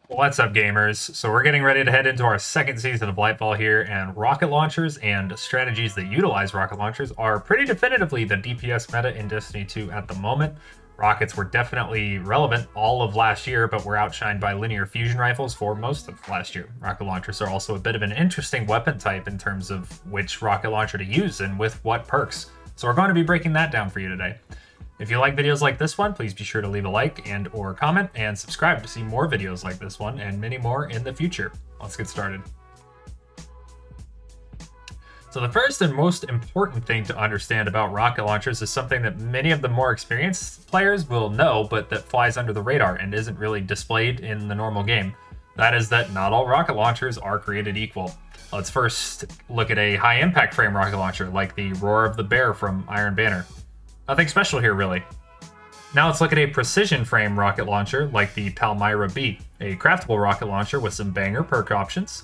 What's up, gamers? So we're getting ready to head into our second season of Lightfall here, and rocket launchers and strategies that utilize rocket launchers are pretty definitively the DPS meta in Destiny 2 at the moment. Rockets were definitely relevant all of last year, but were outshined by linear fusion rifles for most of last year. Rocket launchers are also a bit of an interesting weapon type in terms of which rocket launcher to use and with what perks. So we're going to be breaking that down for you today. If you like videos like this one, please be sure to leave a like and or comment and subscribe to see more videos like this one and many more in the future. Let's get started. So the first and most important thing to understand about rocket launchers is something that many of the more experienced players will know, but that flies under the radar and isn't really displayed in the normal game. That is that not all rocket launchers are created equal. Let's first look at a high impact frame rocket launcher like the Roar of the Bear from Iron Banner. Nothing special here, really. Now let's look at a precision frame rocket launcher like the Palmyra B, a craftable rocket launcher with some banger perk options.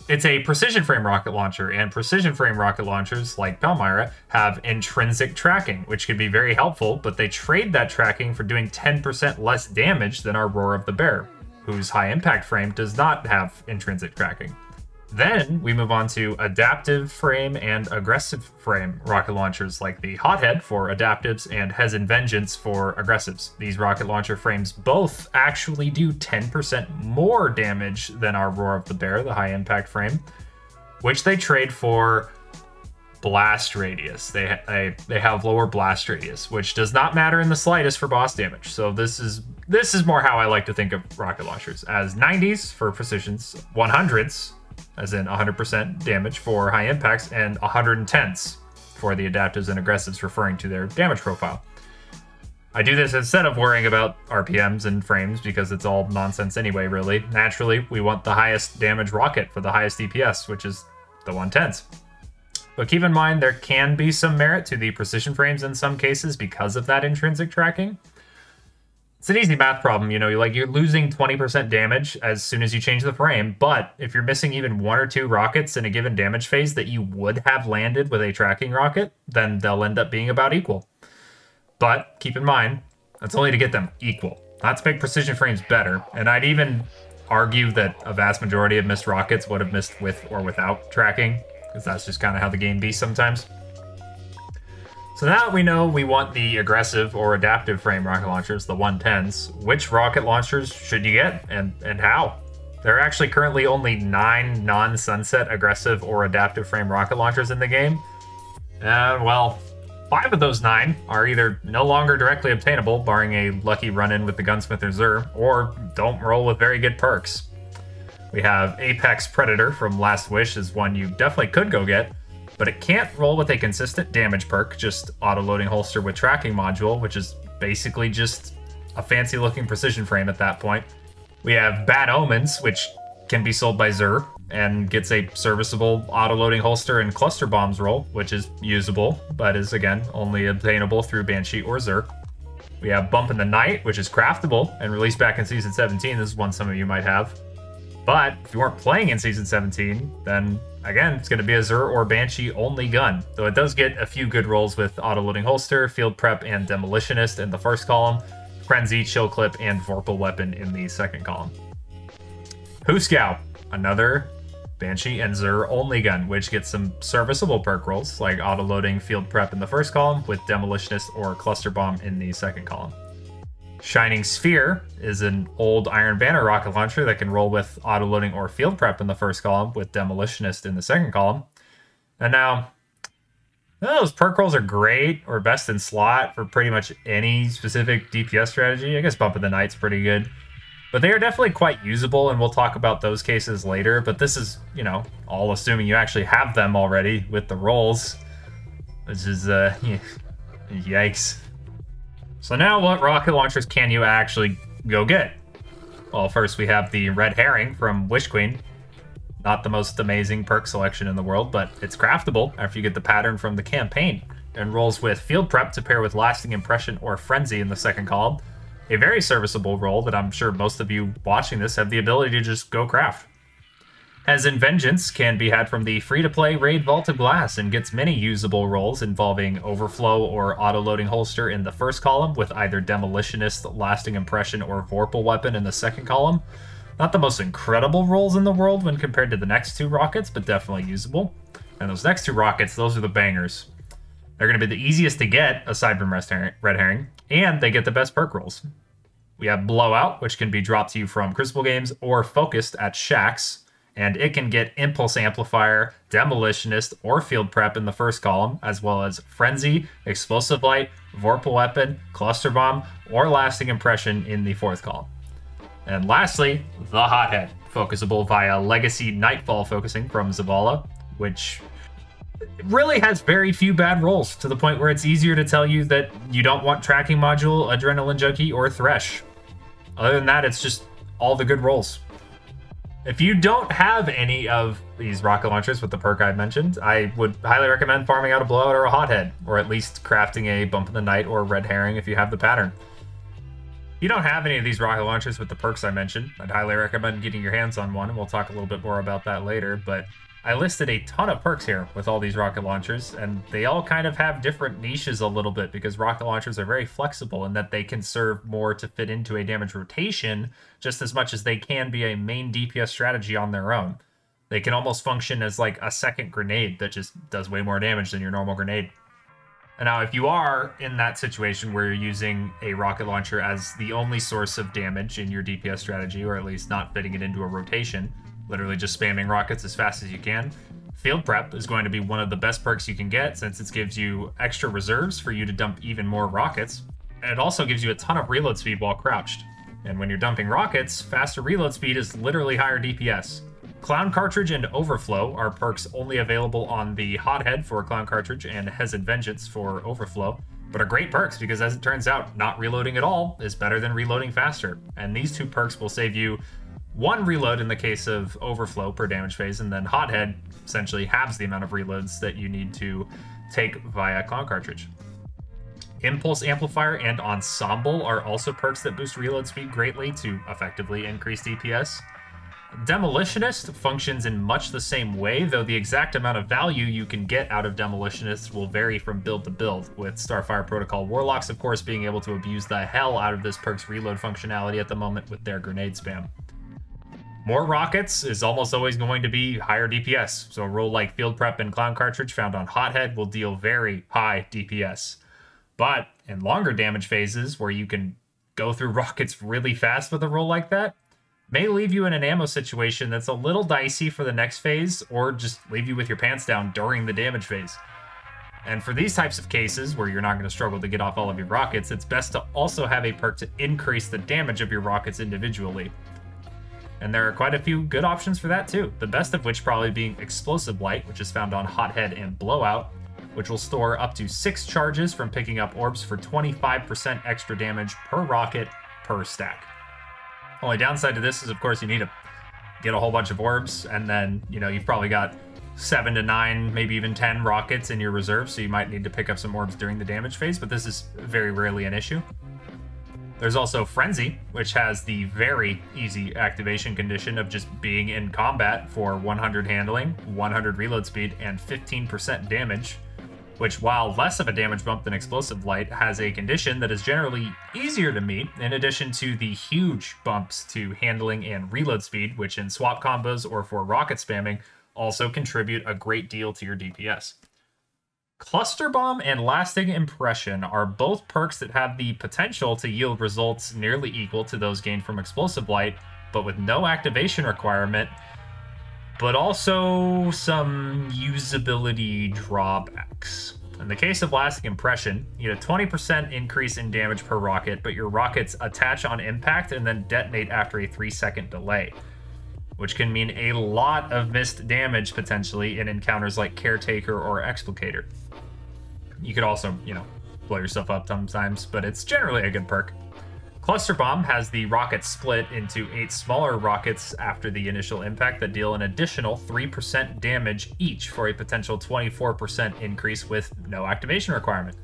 It's a precision frame rocket launcher, and precision frame rocket launchers like Palmyra have intrinsic tracking, which could be very helpful, but they trade that tracking for doing 10% less damage than our Roar of the Bear, whose high impact frame does not have intrinsic tracking. Then we move on to adaptive frame and aggressive frame rocket launchers like the HOTHEAD for adaptives and Hezen Vengeance for aggressives. These rocket launcher frames both actually do 10% more damage than our Roar of the Bear, the high impact frame, which they trade for blast radius. They have lower blast radius, which does not matter in the slightest for boss damage. So this is more how I like to think of rocket launchers, as 90s for precisions, 100s as in 100% damage for high impacts, and 110s for the adaptives and aggressives, referring to their damage profile. I do this instead of worrying about RPMs and frames because it's all nonsense anyway, really. Naturally, we want the highest damage rocket for the highest DPS, which is the 110s. But keep in mind, there can be some merit to the precision frames in some cases because of that intrinsic tracking. It's an easy math problem, you know, you're losing 20% damage as soon as you change the frame, but if you're missing even one or two rockets in a given damage phase that you would have landed with a tracking rocket, then they'll end up being about equal. But keep in mind, that's only to get them equal, not to make precision frames better, and I'd even argue that a vast majority of missed rockets would have missed with or without tracking, because that's just kind of how the game be sometimes. So now that we know we want the aggressive or adaptive frame rocket launchers, the 110s, which rocket launchers should you get and how? There are actually currently only 9 non-sunset aggressive or adaptive frame rocket launchers in the game. Well, 5 of those 9 are either no longer directly obtainable, barring a lucky run-in with the Gunsmith or Xur, or don't roll with very good perks. We have Apex Predator from Last Wish is one you definitely could go get, but it can't roll with a consistent damage perk, just auto-loading holster with tracking module, which is basically just a fancy-looking precision frame at that point. We have Bad Omens, which can be sold by Xur, and gets a serviceable auto-loading holster and cluster bombs roll, which is usable, but is, again, only obtainable through Banshee or Xur. We have Bump in the Night, which is craftable, and released back in Season 17. This is one some of you might have. But if you weren't playing in Season 17, then again, it's going to be a Xur or Banshee only gun, though it does get a few good rolls with auto-loading holster, field prep, and demolitionist in the first column, frenzy, chill clip, and vorpal weapon in the second column. Huscow, another Banshee and Xur only gun, which gets some serviceable perk rolls like auto-loading, field prep in the first column, with demolitionist or cluster bomb in the second column. Shining Sphere is an old Iron Banner rocket launcher that can roll with auto-loading or field prep in the first column, with demolitionist in the second column. And now, those perk rolls are great, or best in slot for pretty much any specific DPS strategy. I guess Bump in the Night's pretty good. But they are definitely quite usable, and we'll talk about those cases later. But this is, you know, all assuming you actually have them already with the rolls. Which is, yikes. So now what rocket launchers can you actually go get? Well, first we have the Red Herring from Wish Queen. Not the most amazing perk selection in the world, but it's craftable after you get the pattern from the campaign, and rolls with field prep to pair with lasting impression or frenzy in the second column. A very serviceable roll that I'm sure most of you watching this have the ability to just go craft. Hezen Vengeance can be had from the free-to-play Raid Vault of Glass and gets many usable roles involving Overflow or Auto-Loading Holster in the first column with either Demolitionist, Lasting Impression, or Vorpal Weapon in the second column. Not the most incredible roles in the world when compared to the next two rockets, but definitely usable. And those next two rockets, those are the bangers. They're going to be the easiest to get, aside from Red Herring, and they get the best perk rolls. We have Blowout, which can be dropped to you from Crucible Games or Focused at Shacks, and it can get Impulse Amplifier, Demolitionist, or Field Prep in the first column, as well as Frenzy, Explosive Light, Vorpal Weapon, Cluster Bomb, or Lasting Impression in the fourth column. And lastly, the Hothead, focusable via Legacy Nightfall focusing from Zavala, which really has very few bad rolls, to the point where it's easier to tell you that you don't want Tracking Module, Adrenaline Junkie, or Thresh. Other than that, it's just all the good rolls. If you don't have any of these rocket launchers with the perk I mentioned, I would highly recommend farming out a Blowout or a Hothead, or at least crafting a Bump in the Night or Red Herring if you have the pattern. If you don't have any of these rocket launchers with the perks I mentioned, I'd highly recommend getting your hands on one, and we'll talk a little bit more about that later, but I listed a ton of perks here with all these rocket launchers, and they all kind of have different niches a little bit because rocket launchers are very flexible in that they can serve more to fit into a damage rotation just as much as they can be a main DPS strategy on their own. They can almost function as like a second grenade that just does way more damage than your normal grenade. And now if you are in that situation where you're using a rocket launcher as the only source of damage in your DPS strategy, or at least not fitting it into a rotation, literally just spamming rockets as fast as you can, Field Prep is going to be one of the best perks you can get, since it gives you extra reserves for you to dump even more rockets. And it also gives you a ton of reload speed while crouched. And when you're dumping rockets, faster reload speed is literally higher DPS. Clown Cartridge and Overflow are perks only available on the Hothead for Clown Cartridge and Hezen Vengeance for Overflow, but are great perks because, as it turns out, not reloading at all is better than reloading faster. And these two perks will save you one reload in the case of Overflow per damage phase, and then Hothead essentially halves the amount of reloads that you need to take via Clown Cartridge. Impulse Amplifier and Ensemble are also perks that boost reload speed greatly to effectively increase DPS. Demolitionist functions in much the same way, though the exact amount of value you can get out of Demolitionist will vary from build to build, with Starfire Protocol Warlocks, of course, being able to abuse the hell out of this perk's reload functionality at the moment with their grenade spam. More rockets is almost always going to be higher DPS, so a role like Field Prep and Clown Cartridge found on Hothead will deal very high DPS. But in longer damage phases, where you can go through rockets really fast with a role like that, may leave you in an ammo situation that's a little dicey for the next phase, or just leave you with your pants down during the damage phase. And for these types of cases, where you're not going to struggle to get off all of your rockets, it's best to also have a perk to increase the damage of your rockets individually. And there are quite a few good options for that too, the best of which probably being Explosive Light, which is found on Hothead and Blowout, which will store up to 6 charges from picking up orbs for 25% extra damage per rocket per stack. Only downside to this is, of course, you need to get a whole bunch of orbs, and then, you know, you've probably got 7 to 9, maybe even 10 rockets in your reserve, so you might need to pick up some orbs during the damage phase, but this is very rarely an issue. There's also Frenzy, which has the very easy activation condition of just being in combat for 100 handling, 100 reload speed, and 15% damage, which, while less of a damage bump than Explosive Light, has a condition that is generally easier to meet, in addition to the huge bumps to handling and reload speed, which in swap combos or for rocket spamming also contribute a great deal to your DPS. Cluster Bomb and Lasting Impression are both perks that have the potential to yield results nearly equal to those gained from Explosive Light, but with no activation requirement, but also some usability drawbacks. In the case of Lasting Impression, you get a 20% increase in damage per rocket, but your rockets attach on impact and then detonate after a 3-second delay, which can mean a lot of missed damage potentially in encounters like Caretaker or Explicator. You could also, you know, blow yourself up sometimes, but it's generally a good perk. Cluster Bomb has the rocket split into 8 smaller rockets after the initial impact that deal an additional 3% damage each for a potential 24% increase with no activation requirement.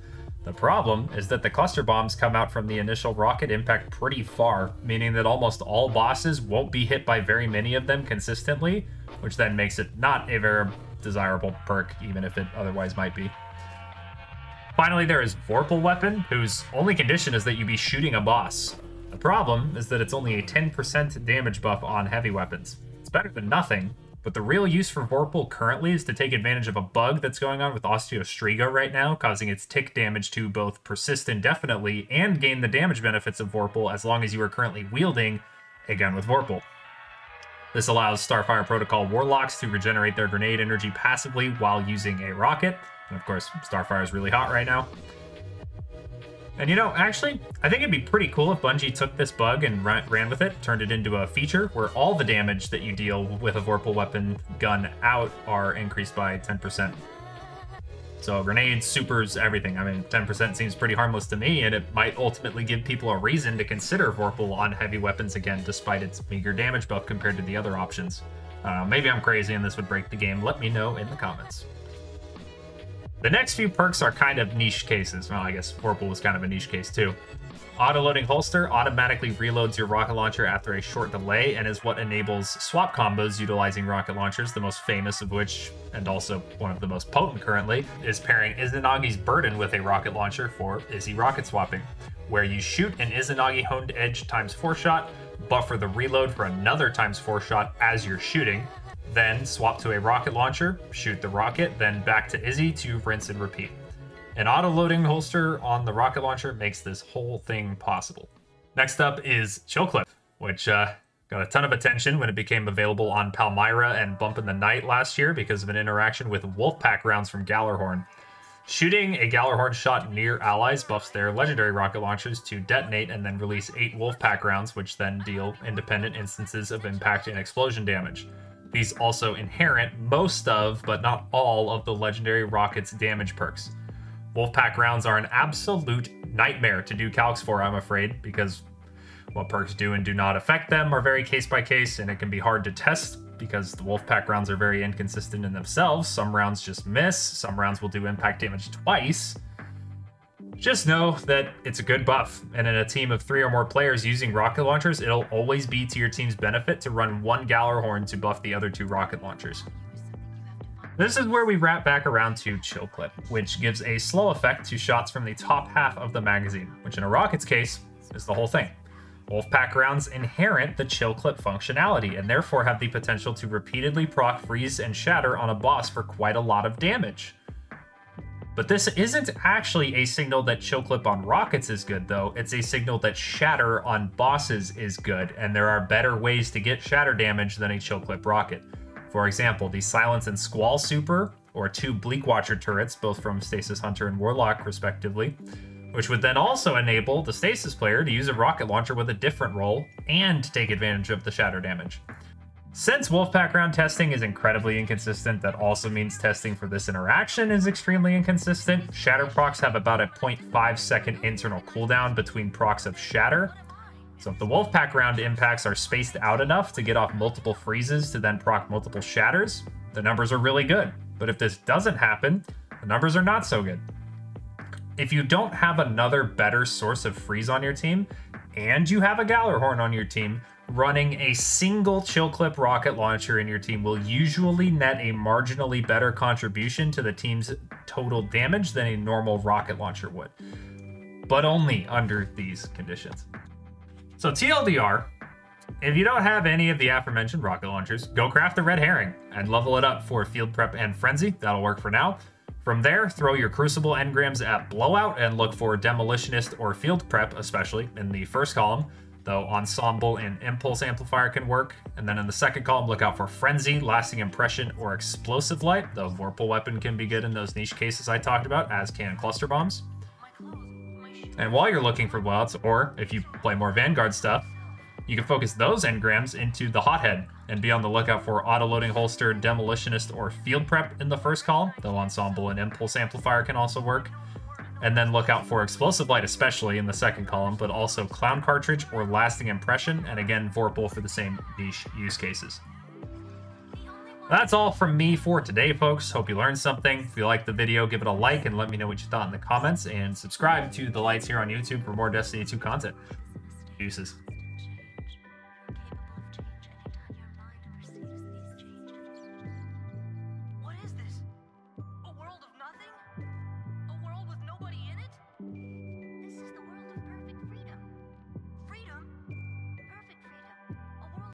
The problem is that the cluster bombs come out from the initial rocket impact pretty far, meaning that almost all bosses won't be hit by very many of them consistently, which then makes it not a very desirable perk, even if it otherwise might be. Finally, there is Vorpal Weapon, whose only condition is that you be shooting a boss. The problem is that it's only a 10% damage buff on heavy weapons. It's better than nothing, but the real use for Vorpal currently is to take advantage of a bug that's going on with Osteostriga right now, causing its tick damage to both persist indefinitely and gain the damage benefits of Vorpal as long as you are currently wielding a gun with Vorpal. This allows Starfire Protocol Warlocks to regenerate their grenade energy passively while using a rocket. And of course, Starfire is really hot right now. And you know, actually, I think it'd be pretty cool if Bungie took this bug and ran with it, turned it into a feature where all the damage that you deal with a Vorpal weapon gun out are increased by 10%. So grenades, supers, everything. I mean, 10% seems pretty harmless to me, and it might ultimately give people a reason to consider Vorpal on heavy weapons again, despite its meager damage buff compared to the other options. Maybe I'm crazy and this would break the game. Let me know in the comments. The next few perks are kind of niche cases. Well, I guess Vorpal was kind of a niche case too. Auto-loading holster automatically reloads your rocket launcher after a short delay and is what enables swap combos utilizing rocket launchers, the most famous of which, and also one of the most potent currently, is pairing Izanagi's Burden with a rocket launcher for Izzy rocket swapping, where you shoot an Izanagi honed edge ×4 shot, buffer the reload for another ×4 shot as you're shooting, then swap to a rocket launcher, shoot the rocket, then back to Izzy to rinse and repeat. An auto-loading holster on the rocket launcher makes this whole thing possible. Next up is Chill Clip, which got a ton of attention when it became available on Palmyra and Bump in the Night last year because of an interaction with Wolfpack rounds from Gallarhorn. Shooting a Gallarhorn shot near allies buffs their legendary rocket launchers to detonate and then release 8 Wolfpack rounds, which then deal independent instances of impact and explosion damage. These also inherit most of, but not all, of the legendary rocket's damage perks. Wolfpack rounds are an absolute nightmare to do calcs for, I'm afraid, because what perks do and do not affect them are very case by case, and it can be hard to test because the Wolfpack rounds are very inconsistent in themselves. Some rounds just miss, some rounds will do impact damage twice. Just know that it's a good buff, and in a team of 3 or more players using rocket launchers, it'll always be to your team's benefit to run one Gallarhorn to buff the other 2 rocket launchers. This is where we wrap back around to Chill Clip, which gives a slow effect to shots from the top half of the magazine, which in a rocket's case is the whole thing. Wolfpack rounds inherit the Chill Clip functionality, and therefore have the potential to repeatedly proc freeze and shatter on a boss for quite a lot of damage. But this isn't actually a signal that Chill Clip on rockets is good, though. It's a signal that shatter on bosses is good, and there are better ways to get shatter damage than a Chill Clip rocket. For example, the Silence and Squall super, or 2 Bleak Watcher turrets, both from Stasis Hunter and Warlock respectively, which would then also enable the Stasis player to use a rocket launcher with a different role and take advantage of the shatter damage. Since Wolfpack round testing is incredibly inconsistent, that also means testing for this interaction is extremely inconsistent. Shatter procs have about a 0.5 second internal cooldown between procs of shatter. So if the Wolfpack round impacts are spaced out enough to get off multiple freezes to then proc multiple shatters, the numbers are really good. But if this doesn't happen, the numbers are not so good. If you don't have another better source of freeze on your team, and you have a Gallarhorn on your team, running a single Chill Clip rocket launcher in your team will usually net a marginally better contribution to the team's total damage than a normal rocket launcher would, but only under these conditions. So TLDR, if you don't have any of the aforementioned rocket launchers, go craft the Red Herring and level it up for Field Prep and Frenzy. That'll work for now. From there, throw your Crucible engrams at Blowout and look for Demolitionist or Field Prep, especially in the first column, though Ensemble and Impulse Amplifier can work. And then in the second column, look out for Frenzy, Lasting Impression, or Explosive Light, though Vorpal Weapon can be good in those niche cases I talked about, as can Cluster Bombs. And while you're looking for blowouts, or if you play more Vanguard stuff, you can focus those engrams into the Hothead and be on the lookout for Auto-Loading Holster, Demolitionist, or Field Prep in the first column, though Ensemble and Impulse Amplifier can also work. And then look out for Explosive Light, especially in the second column, but also Clown Cartridge or Lasting Impression, and again, Vorpal for the same niche use cases. That's all from me for today, folks. Hope you learned something. If you liked the video, give it a like and let me know what you thought in the comments, and subscribe to the lights here on YouTube for more Destiny 2 content. Deuces.